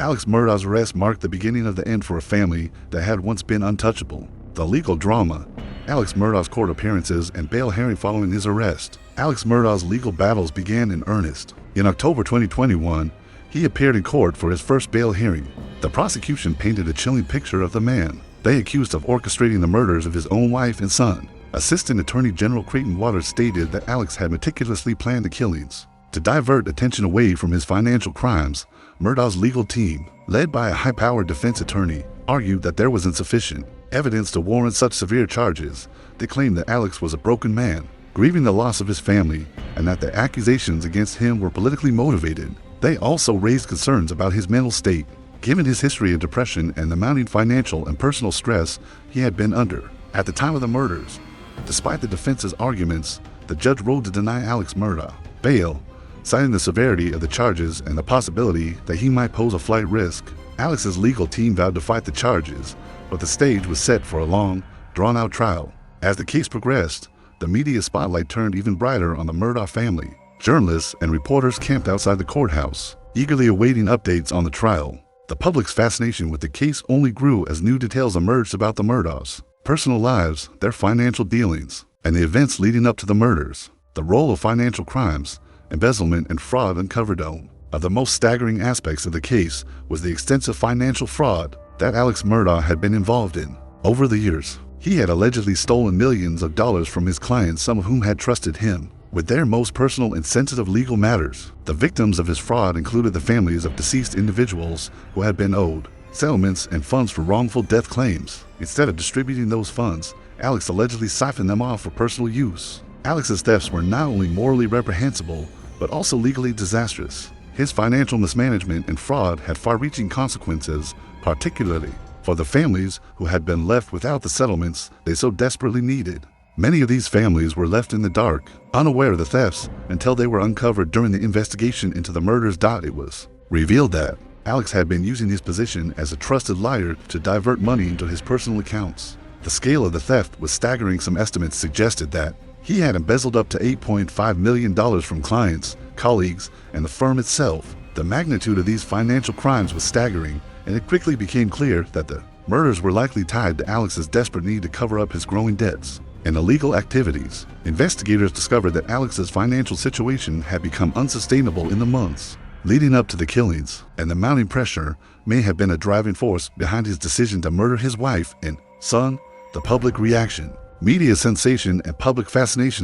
Alex Murdaugh's arrest marked the beginning of the end for a family that had once been untouchable. The legal drama, Alex Murdaugh's court appearances and bail hearing following his arrest. Alex Murdaugh's legal battles began in earnest. In October 2021, he appeared in court for his first bail hearing. The prosecution painted a chilling picture of the man they accused of orchestrating the murders of his own wife and son. Assistant Attorney General Creighton Waters stated that Alex had meticulously planned the killings. To divert attention away from his financial crimes, Murdaugh's legal team, led by a high-powered defense attorney, argued that there was insufficient evidence to warrant such severe charges. They claimed that Alex was a broken man, grieving the loss of his family, and that the accusations against him were politically motivated. They also raised concerns about his mental state, given his history of depression and the mounting financial and personal stress he had been under at the time of the murders. Despite the defense's arguments, the judge ruled to deny Alex Murdaugh bail, citing the severity of the charges and the possibility that he might pose a flight risk. Alex's legal team vowed to fight the charges, but the stage was set for a long, drawn-out trial. As the case progressed, the media spotlight turned even brighter on the Murdaugh family. Journalists and reporters camped outside the courthouse, eagerly awaiting updates on the trial. The public's fascination with the case only grew as new details emerged about the Murdaughs' personal lives, their financial dealings, and the events leading up to the murders. The role of financial crimes, embezzlement, and fraud uncovered. One of the most staggering aspects of the case was the extensive financial fraud that Alex Murdaugh had been involved in. Over the years, he had allegedly stolen millions of dollars from his clients, some of whom had trusted him with their most personal and sensitive legal matters. The victims of his fraud included the families of deceased individuals who had been owed settlements and funds for wrongful death claims. Instead of distributing those funds, Alex allegedly siphoned them off for personal use. Alex's thefts were not only morally reprehensible, but also legally disastrous. His financial mismanagement and fraud had far-reaching consequences, particularly for the families who had been left without the settlements they so desperately needed. Many of these families were left in the dark, unaware of the thefts, until they were uncovered during the investigation into the murders. It was revealed that Alex had been using his position as a trusted liar to divert money into his personal accounts. The scale of the theft was staggering. Some estimates suggested that he had embezzled up to $8.5 million from clients, colleagues, and the firm itself. The magnitude of these financial crimes was staggering, and it quickly became clear that the murders were likely tied to Alex's desperate need to cover up his growing debts and illegal activities. Investigators discovered that Alex's financial situation had become unsustainable in the months leading up to the killings, and the mounting pressure may have been a driving force behind his decision to murder his wife and son. The public reaction, media sensation, and public fascination